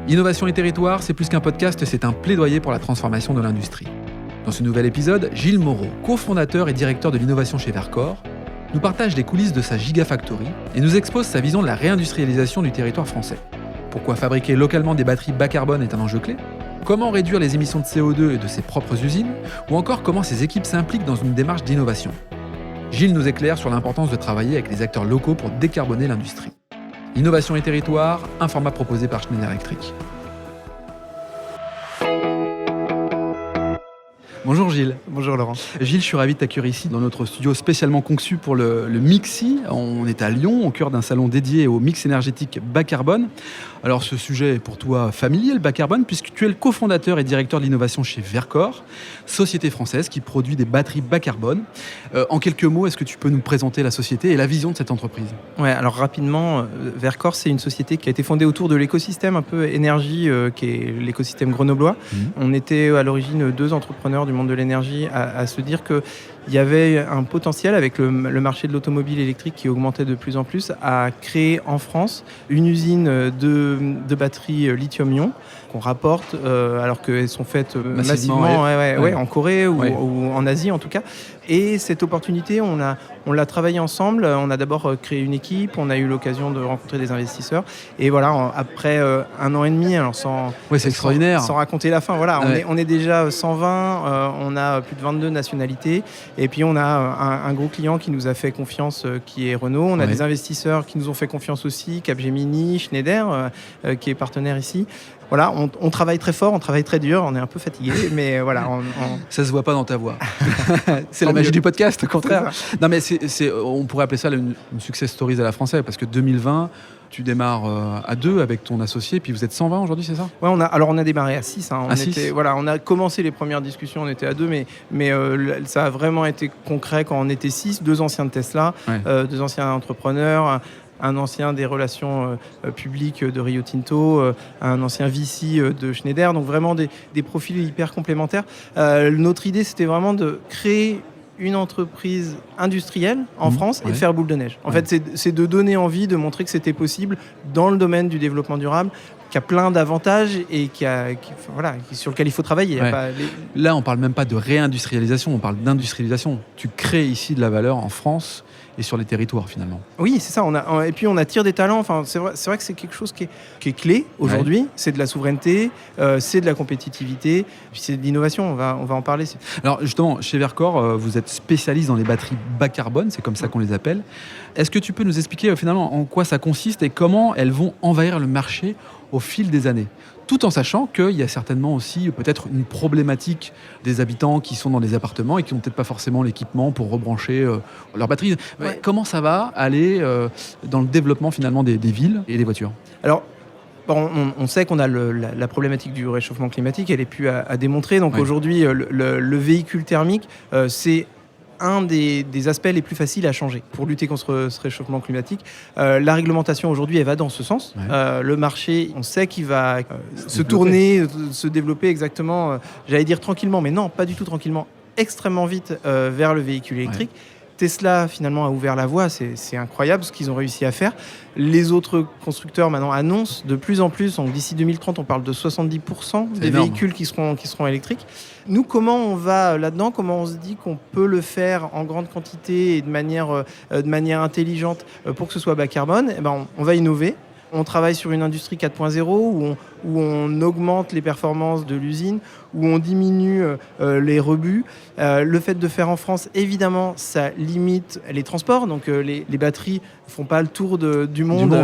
Innovation et territoire, c'est plus qu'un podcast, c'est un plaidoyer pour la transformation de l'industrie. Dans ce nouvel épisode, Gilles Moreau, cofondateur et directeur de l'innovation chez Verkor, nous partage les coulisses de sa Gigafactory et nous expose sa vision de la réindustrialisation du territoire français. Pourquoi fabriquer localement des batteries bas carbone est un enjeu clé ? Comment réduire les émissions de CO2 et de ses propres usines ? Ou encore comment ses équipes s'impliquent dans une démarche d'innovation ? Gilles nous éclaire sur l'importance de travailler avec les acteurs locaux pour décarboner l'industrie. Innovation et territoire, un format proposé par Schneider Electric. Bonjour Gilles. Bonjour Laurent. Gilles, je suis ravi de t'accueillir ici dans notre studio spécialement conçu pour le MIXI. On est à Lyon, au cœur d'un salon dédié au mix énergétique bas carbone. Alors ce sujet est pour toi familier, le bas carbone, puisque tu es le cofondateur et directeur de l'innovation chez Verkor, société française qui produit des batteries bas carbone. En quelques mots, est-ce que tu peux nous présenter la société et la vision de cette entreprise ? Ouais, alors rapidement, Verkor, c'est une société qui a été fondée autour de l'écosystème un peu énergie, qui est l'écosystème grenoblois. On était à l'origine 2 entrepreneurs du monde de l'énergie à se dire qu'il y avait un potentiel avec le marché de l'automobile électrique qui augmentait de plus en plus à créer en France une usine de batteries lithium-ion qu'on rapporte alors qu'elles sont faites massivement en Corée ou en Asie en tout cas. Et cette opportunité, on l'a travaillé ensemble. On a d'abord créé une équipe, on a eu l'occasion de rencontrer des investisseurs. Et voilà, après 1 an et demi, alors c'est extraordinaire. Sans raconter la fin, voilà, on est déjà 120, on a plus de 22 nationalités. Et puis on a un gros client qui nous a fait confiance, qui est Renault. On a des investisseurs qui nous ont fait confiance aussi, Capgemini, Schneider, qui est partenaire ici. Voilà, on travaille très fort, on travaille très dur, on est un peu fatigué, mais voilà. Ça se voit pas dans ta voix. C'est la magie du podcast, au contraire. Non, mais on pourrait appeler ça une success story à la française, parce que 2020, tu démarres à 2 avec ton associé, puis vous êtes 120 aujourd'hui, c'est ça ? Ouais, on a démarré à 6. À 6. Voilà, on a commencé les premières discussions, on était à 2, mais ça a vraiment été concret quand on était 6, 2 anciens de Tesla, 2 anciens entrepreneurs, un ancien des relations publiques de Rio Tinto, un ancien VC de Schneider, donc vraiment des profils hyper complémentaires. Notre idée, c'était vraiment de créer une entreprise industrielle en France et de faire boule de neige. En fait, c'est de donner envie, de montrer que c'était possible dans le domaine du développement durable, qui a plein d'avantages et sur lequel il faut travailler. Là, on ne parle même pas de réindustrialisation, on parle d'industrialisation. Tu crées ici de la valeur en France et sur les territoires, finalement. Oui, c'est ça. Et puis, on attire des talents. Enfin, c'est vrai que c'est quelque chose qui est clé aujourd'hui. Ouais. C'est de la souveraineté, c'est de la compétitivité, puis c'est de l'innovation. On va en parler. Alors, justement, chez Verkor, vous êtes spécialiste dans les batteries bas carbone, c'est comme ça qu'on les appelle. Est-ce que tu peux nous expliquer, finalement, en quoi ça consiste et comment elles vont envahir le marché au fil des années ? Tout en sachant qu'il y a certainement aussi peut-être une problématique des habitants qui sont dans des appartements et qui n'ont peut-être pas forcément l'équipement pour rebrancher leur batterie. Ouais. Comment ça va aller dans le développement finalement des villes et des voitures ? Alors, on sait qu'on a la problématique du réchauffement climatique, elle est plus à démontrer. Donc aujourd'hui, le véhicule thermique, c'est un des aspects les plus faciles à changer pour lutter contre ce réchauffement climatique. La réglementation aujourd'hui, elle va dans ce sens. Ouais. Le marché, on sait qu'il va se tourner, se développer exactement, j'allais dire tranquillement, mais non, pas du tout tranquillement, extrêmement vite vers le véhicule électrique. Ouais. Tesla, finalement, a ouvert la voie. C'est incroyable ce qu'ils ont réussi à faire. Les autres constructeurs, maintenant, annoncent de plus en plus. Donc, d'ici 2030, on parle de 70% des véhicules qui seront électriques. Nous, comment on va là-dedans ? Comment on se dit qu'on peut le faire en grande quantité et de manière intelligente pour que ce soit bas carbone ? On va innover. On travaille sur une industrie 4.0 où on augmente les performances de l'usine, où on diminue les rebuts. Le fait de faire en France, évidemment, ça limite les transports. Donc les batteries ne font pas le tour du monde,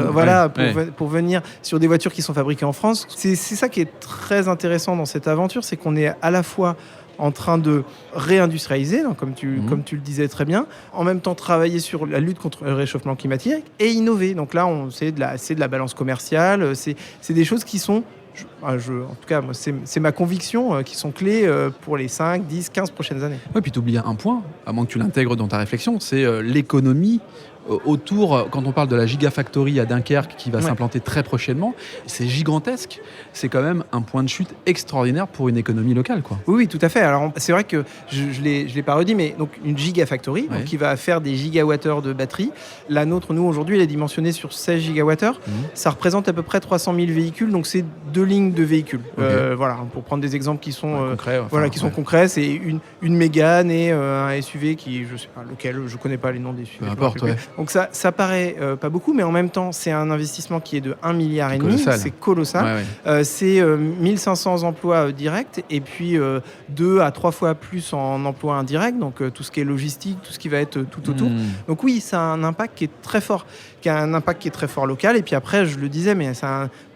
pour venir sur des voitures qui sont fabriquées en France. C'est ça qui est très intéressant dans cette aventure, c'est qu'on est à la fois en train de réindustrialiser, donc comme tu le disais très bien, en même temps travailler sur la lutte contre le réchauffement climatique et innover. Donc là, c'est de la balance commerciale, c'est des choses qui sont, en tout cas, moi, c'est ma conviction, qui sont clés pour les 5, 10, 15 prochaines années. Oui, puis tu oublies un point, à moins que tu l'intègres dans ta réflexion, c'est l'économie autour, quand on parle de la Gigafactory à Dunkerque qui va s'implanter très prochainement, c'est gigantesque. C'est quand même un point de chute extraordinaire pour une économie locale, quoi. Oui, tout à fait. Alors, c'est vrai que je l'ai pas redit, mais donc une Gigafactory donc, qui va faire des gigawattheures de batterie. La nôtre, nous, aujourd'hui, elle est dimensionnée sur 16 gigawattheures. Ça représente à peu près 300 000 véhicules, donc c'est 2 lignes de véhicules. Voilà, pour prendre des exemples qui sont concrets, c'est une Mégane et un SUV qui, je sais pas lequel, je connais pas les noms des SUV. Peu importe, Donc ça paraît pas beaucoup, mais en même temps, c'est un investissement qui est de 1,5 milliard. C'est colossal. C'est 1500 emplois directs et puis 2 à 3 fois plus en emplois indirects, donc tout ce qui est logistique, tout ce qui va être tout autour. Donc oui, ça a un impact qui est très fort, local. Et puis après, je le disais, mais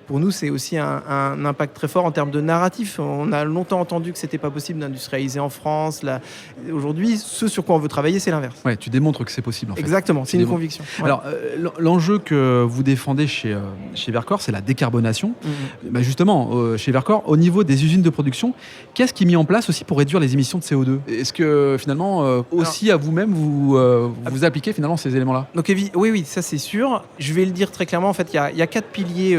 pour nous, c'est aussi un impact très fort en termes de narratif. On a longtemps entendu que c'était pas possible d'industrialiser en France. Aujourd'hui, ce sur quoi on veut travailler, c'est l'inverse. Ouais, tu démontres que c'est possible, en fait. Exactement, c'est une conviction. Ouais. Alors, l'enjeu que vous défendez chez Verkor, c'est la décarbonation. Justement, chez Verkor, au niveau des usines de production, qu'est-ce qui est mis en place aussi pour réduire les émissions de CO2 ? Est-ce que, finalement, aussi à vous-même, vous appliquez finalement ces éléments-là ? Donc, oui, ça c'est sûr. Je vais le dire très clairement. En fait, il y a 4 piliers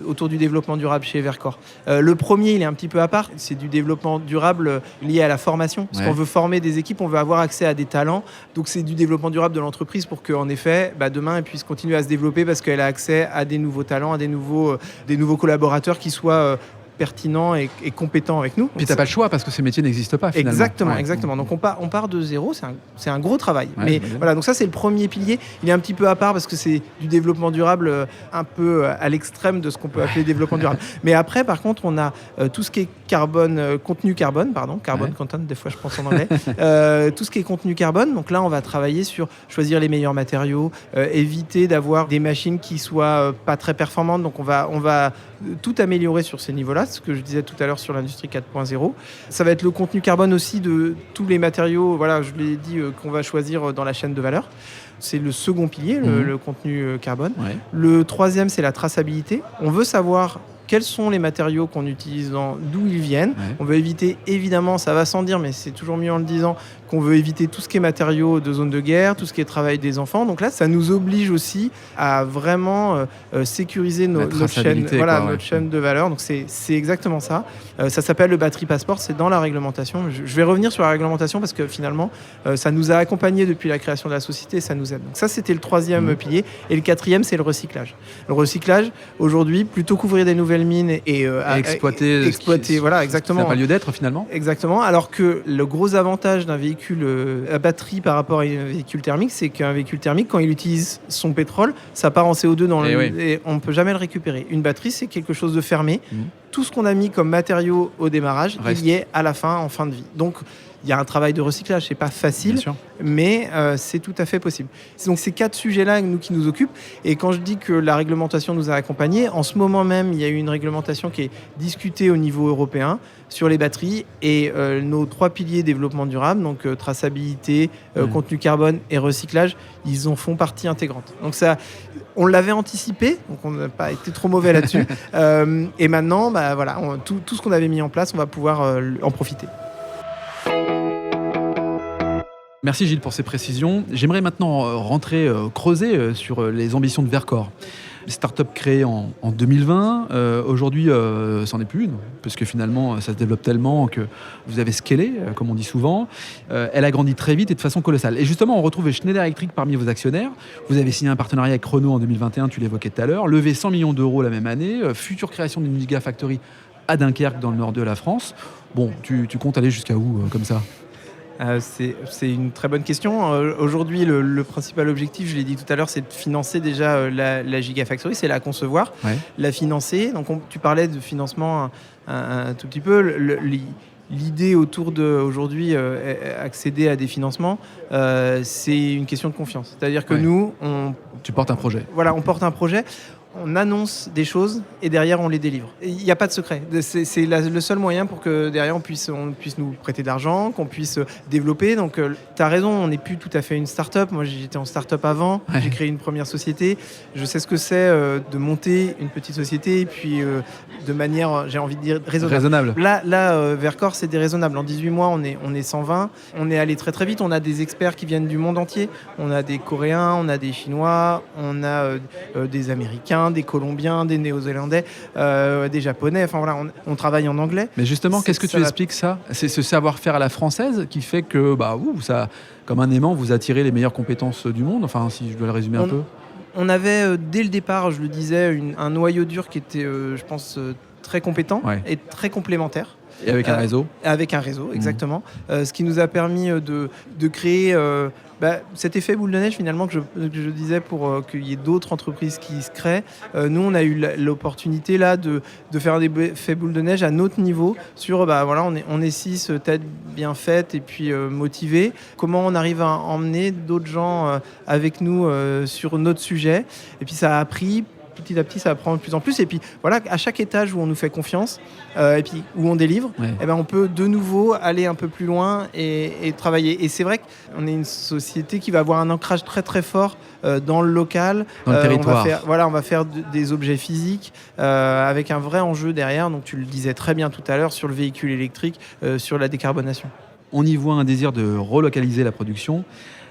autour du développement durable chez Verkor. Le premier, il est un petit peu à part, c'est du développement durable lié à la formation. Parce qu'on veut former des équipes, on veut avoir accès à des talents. Donc c'est du développement durable de l'entreprise pour qu'en effet, demain, elle puisse continuer à se développer parce qu'elle a accès à des nouveaux talents, à des nouveaux collaborateurs qui soient pertinent et compétent avec nous. Puis t'as pas le choix parce que ces métiers n'existent pas finalement. Exactement. Donc on part de zéro, c'est un gros travail. Mais voilà, donc ça c'est le premier pilier. Il est un petit peu à part parce que c'est du développement durable un peu à l'extrême de ce qu'on peut appeler développement durable. Mais après, par contre, on a tout ce qui est contenu carbone, content, des fois je pense en anglais. Tout ce qui est contenu carbone. Donc là, on va travailler sur choisir les meilleurs matériaux, éviter d'avoir des machines qui soient pas très performantes. Donc on va tout améliorer sur ces niveaux-là, ce que je disais tout à l'heure sur l'industrie 4.0. Ça va être le contenu carbone aussi de tous les matériaux, je l'ai dit, qu'on va choisir dans la chaîne de valeur. C'est le second pilier, le contenu carbone. Le troisième, c'est la traçabilité. On veut savoir quels sont les matériaux qu'on utilise, d'où ils viennent. On veut éviter, évidemment, ça va sans dire, mais c'est toujours mieux en le disant, qu'on veut éviter tout ce qui est matériaux de zone de guerre, tout ce qui est travail des enfants. Donc là, ça nous oblige aussi à vraiment sécuriser notre chaîne de valeur. Donc c'est exactement ça. Ça s'appelle le Battery Passport, c'est dans la réglementation. Je vais revenir sur la réglementation parce que finalement, ça nous a accompagnés depuis la création de la société et ça nous aide. Donc ça, c'était le troisième pilier. Et le quatrième, c'est le recyclage. Le recyclage, aujourd'hui, plutôt qu'ouvrir des nouvelles mines et exploiter, voilà, exactement. Ça n'a pas lieu d'être finalement. Exactement. Alors que le gros avantage d'un véhicule à batterie par rapport à un véhicule thermique, c'est qu'un véhicule thermique, quand il utilise son pétrole, ça part en CO2 et on ne peut jamais le récupérer. Une batterie, c'est quelque chose de fermé. Tout ce qu'on a mis comme matériaux au démarrage, il y est à la fin, en fin de vie. Donc, il y a un travail de recyclage, c'est pas facile, mais c'est tout à fait possible. C'est donc ces 4 sujets-là qui nous occupent. Et quand je dis que la réglementation nous a accompagnés, en ce moment même, il y a eu une réglementation qui est discutée au niveau européen sur les batteries et nos 3 piliers développement durable, donc traçabilité, contenu carbone et recyclage, ils en font partie intégrante. Donc ça, on l'avait anticipé, donc on n'a pas été trop mauvais là-dessus. Et maintenant, tout ce qu'on avait mis en place, on va pouvoir en profiter. Merci Gilles pour ces précisions. J'aimerais maintenant creuser sur les ambitions de Verkor. Start-up créée en 2020, aujourd'hui c'en est plus une, parce que finalement ça se développe tellement que vous avez scalé, comme on dit souvent. Elle a grandi très vite et de façon colossale. Et justement, on retrouve Schneider Electric parmi vos actionnaires. Vous avez signé un partenariat avec Renault en 2021, tu l'évoquais tout à l'heure, levé 100 millions d'euros la même année, future création d'une Gigafactory à Dunkerque dans le nord de la France. Bon, tu comptes aller jusqu'à où comme ça ? C'est une très bonne question. Aujourd'hui, le principal objectif, je l'ai dit tout à l'heure, c'est de financer déjà la Gigafactory, c'est la concevoir, la financer. Donc, tu parlais de financement un tout petit peu. L'idée autour d'aujourd'hui, accéder à des financements, c'est une question de confiance. C'est-à-dire que nous, tu portes un projet. Voilà, on porte un projet. on annonce des choses et derrière on les délivre. Il n'y a pas de secret. C'est le seul moyen pour que derrière on puisse nous prêter de l'argent, qu'on puisse développer. Donc tu as raison, on n'est plus tout à fait une start-up. Moi j'étais en start-up avant, j'ai créé une première société. Je sais ce que c'est de monter une petite société et puis de manière, j'ai envie de dire, raisonnable. Là Vercors c'est déraisonnable. En 18 mois on est 120. On est allé très très vite. On a des experts qui viennent du monde entier. On a des Coréens, on a des Chinois, on a des Américains, des Colombiens, des Néo-Zélandais, des Japonais. Enfin voilà, on travaille en anglais. Mais justement, qu'est-ce que tu expliques ça ? C'est ce savoir-faire à la française qui fait que, ça, comme un aimant, vous attirez les meilleures compétences du monde. Enfin, si je dois le résumer un peu. On avait dès le départ, je le disais, un noyau dur qui était, je pense, très compétent et très complémentaire. Et avec un réseau. Avec un réseau, exactement. Ce qui nous a permis de créer cet effet boule de neige, finalement, que je disais, pour qu'il y ait d'autres entreprises qui se créent. Nous, on a eu l'opportunité là, de faire des effets boule de neige à notre niveau sur, on est 6 têtes bien faites et puis motivées. Comment on arrive à emmener d'autres gens avec nous sur notre sujet. Et puis, ça a appris. Petit à petit, ça apprend de plus en plus. Et puis, voilà, à chaque étage où on nous fait confiance et puis où on délivre, on peut de nouveau aller un peu plus loin et travailler. Et c'est vrai qu'on est une société qui va avoir un ancrage très, très fort dans le local. Dans le territoire. On va faire des objets physiques avec un vrai enjeu derrière. Donc, tu le disais très bien tout à l'heure sur le véhicule électrique, sur la décarbonation. On y voit un désir de relocaliser la production.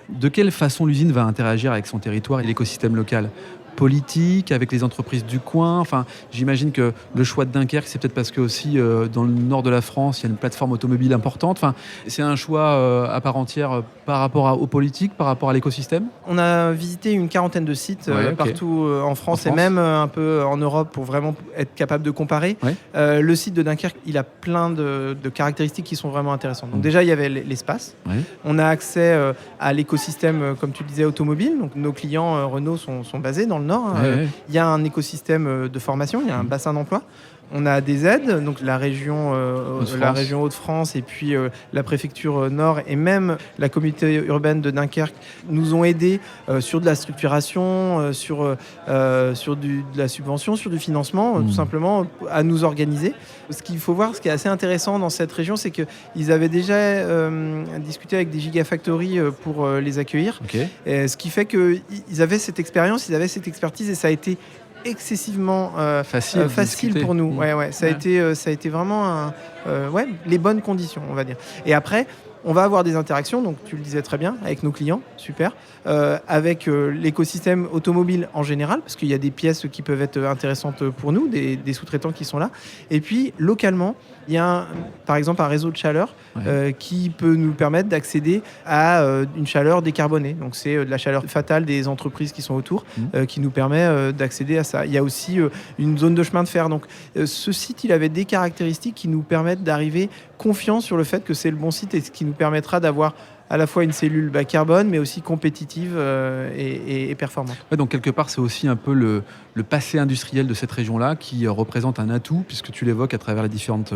De quelle façon l'usine va interagir avec son territoire et l'écosystème local ? Politique, avec les entreprises du coin. Enfin, j'imagine que le choix de Dunkerque, c'est peut-être parce que aussi dans le nord de la France, il y a une plateforme automobile importante. Enfin, c'est un choix à part entière par rapport aux politiques, par rapport à l'écosystème. On a visité une quarantaine de sites partout en France et même un peu en Europe pour vraiment être capable de comparer. Le site de Dunkerque, il a plein de caractéristiques qui sont vraiment intéressantes. Donc déjà, il y avait l'espace. On a accès à l'écosystème, comme tu le disais, automobile. Donc nos clients Renault sont basés dans le Nord. Il y a un écosystème de formation, il y a un bassin d'emploi. On a des aides, donc la région Hauts-de-France et puis la préfecture Nord et même la communauté urbaine de Dunkerque nous ont aidés sur de la structuration, sur de la subvention, sur du financement, tout simplement à nous organiser. Ce qu'il faut voir, ce qui est assez intéressant dans cette région, c'est qu'ils avaient déjà discuté avec des gigafactories pour les accueillir. Et ce qui fait qu'ils avaient cette expérience, ils avaient cette expertise et ça a été excessivement facile pour nous. Ça a été vraiment les bonnes conditions, on va dire. Et après, on va avoir des interactions, donc tu le disais très bien, avec nos clients, super, avec l'écosystème automobile en général, parce qu'il y a des pièces qui peuvent être intéressantes pour nous, des sous-traitants qui sont là. Et puis, localement, il y a par exemple un réseau de chaleur qui peut nous permettre d'accéder à une chaleur décarbonée. Donc, c'est de la chaleur fatale des entreprises qui sont autour qui nous permet d'accéder à ça. Il y a aussi une zone de chemin de fer. Donc, ce site, il avait des caractéristiques qui nous permettent d'arriver confiants sur le fait que c'est le bon site et ce qui nous permettra d'avoir à la fois une cellule bas carbone, mais aussi compétitive et performante. Donc, quelque part, c'est aussi un peu le passé industriel de cette région-là qui représente un atout, puisque tu l'évoques à travers les différentes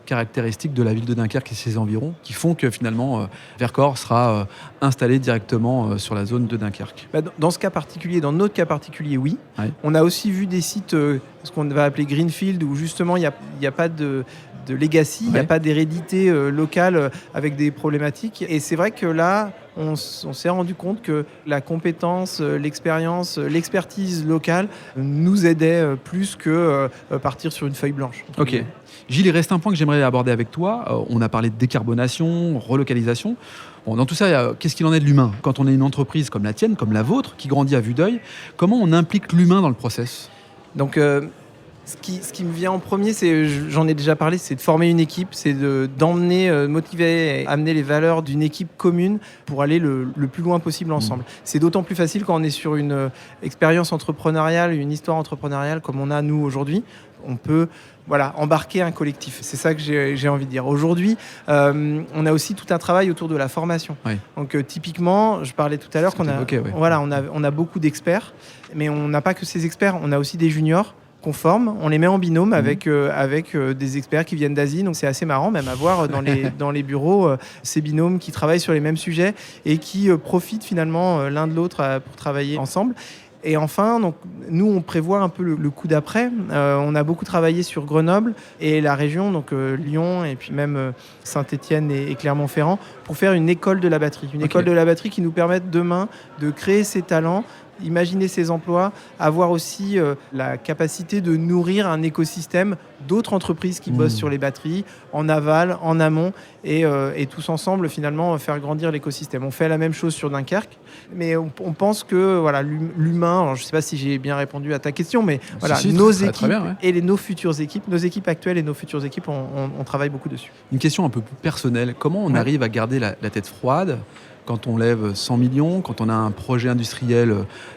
caractéristiques de la ville de Dunkerque et ses environs, qui font que finalement, Vercors sera installé directement sur la zone de Dunkerque. Dans ce cas particulier, dans notre cas particulier, oui. On a aussi vu des sites, ce qu'on va appeler Greenfield, où justement, il n'y a pas de legacy, il n'y a pas d'hérédité locale avec des problématiques. Et c'est vrai que là, on s'est rendu compte que la compétence, l'expérience, l'expertise locale nous aidait plus que partir sur une feuille blanche. Ok. Gilles, il reste un point que j'aimerais aborder avec toi. On a parlé de décarbonation, relocalisation. Bon, dans tout ça, qu'est-ce qu'il en est de l'humain ? Quand on est une entreprise comme la tienne, comme la vôtre, qui grandit à vue d'œil, comment on implique l'humain dans le process ? Donc, ce qui me vient en premier, j'en ai déjà parlé, c'est de former une équipe, c'est d'emmener, motiver, amener les valeurs d'une équipe commune pour aller le plus loin possible ensemble. C'est d'autant plus facile quand on est sur une expérience entrepreneuriale, une histoire entrepreneuriale comme on a nous aujourd'hui. On peut embarquer un collectif. C'est ça que j'ai envie de dire. Aujourd'hui, on a aussi tout un travail autour de la formation. Donc typiquement, je parlais tout à l'heure qu'on a beaucoup d'experts, mais on n'a pas que ces experts, on a aussi des juniors qu'on forme, on les met en binôme avec des experts qui viennent d'Asie, donc c'est assez marrant même à voir dans les bureaux ces binômes qui travaillent sur les mêmes sujets et qui profitent finalement l'un de l'autre pour travailler ensemble. Et enfin, donc, nous, on prévoit un peu le coup d'après. On a beaucoup travaillé sur Grenoble et la région, donc Lyon et puis même Saint-Étienne et Clermont-Ferrand, pour faire une école de la batterie. Une école de la batterie qui nous permette demain de créer ces talents, imaginer ces emplois, avoir aussi la capacité de nourrir un écosystème d'autres entreprises qui bossent sur les batteries, en aval, en amont, et tous ensemble, finalement, faire grandir l'écosystème. On fait la même chose sur Dunkerque, mais on pense que voilà, l'humain, alors je ne sais pas si j'ai bien répondu à ta question, mais voilà, nos équipes et nos futures équipes, nos équipes actuelles et nos futures équipes, on travaille beaucoup dessus. Une question un peu plus personnelle. Comment on arrive à garder la tête froide quand on lève 100 millions, quand on a un projet industriel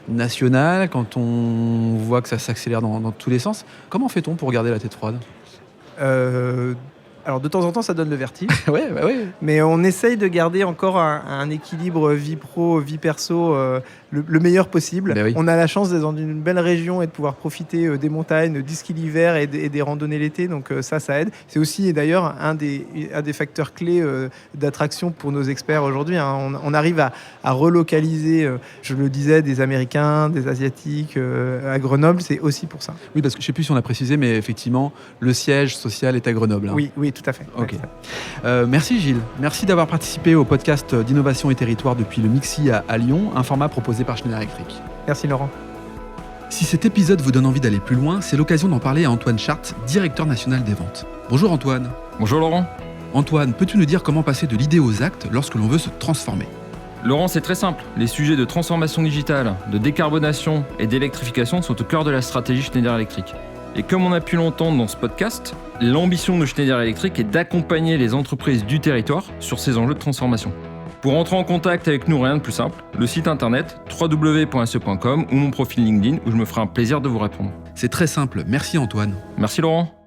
national, quand on voit que ça s'accélère dans tous les sens? Comment fait-on pour garder la tête froide? Alors de temps en temps, ça donne le vertige. Oui. Mais on essaye de garder encore un équilibre vie pro, vie perso le meilleur possible. Oui. On a la chance d'être dans une belle région et de pouvoir profiter des montagnes, du ski l'hiver et des randonnées l'été. Donc ça aide. C'est aussi d'ailleurs un des facteurs clés d'attraction pour nos experts aujourd'hui. On arrive à relocaliser, je le disais, des Américains, des Asiatiques à Grenoble. C'est aussi pour ça. Oui, parce que je ne sais plus si on a précisé, mais effectivement, le siège social est à Grenoble. Oui, tout à fait. Ok. Merci Gilles. Merci d'avoir participé au podcast d'Innovation et Territoire depuis le MIXI à Lyon, un format proposé par Schneider Electric. Merci Laurent. Si cet épisode vous donne envie d'aller plus loin, c'est l'occasion d'en parler à Antoine Chart, directeur national des ventes. Bonjour Antoine. Bonjour Laurent. Antoine, peux-tu nous dire comment passer de l'idée aux actes lorsque l'on veut se transformer? Laurent, c'est très simple. Les sujets de transformation digitale, de décarbonation et d'électrification sont au cœur de la stratégie Schneider Electric. Et comme on a pu l'entendre dans ce podcast, l'ambition de Schneider Electric est d'accompagner les entreprises du territoire sur ces enjeux de transformation. Pour entrer en contact avec nous, rien de plus simple, le site internet www.se.com ou mon profil LinkedIn où je me ferai un plaisir de vous répondre. C'est très simple, merci Antoine. Merci Laurent.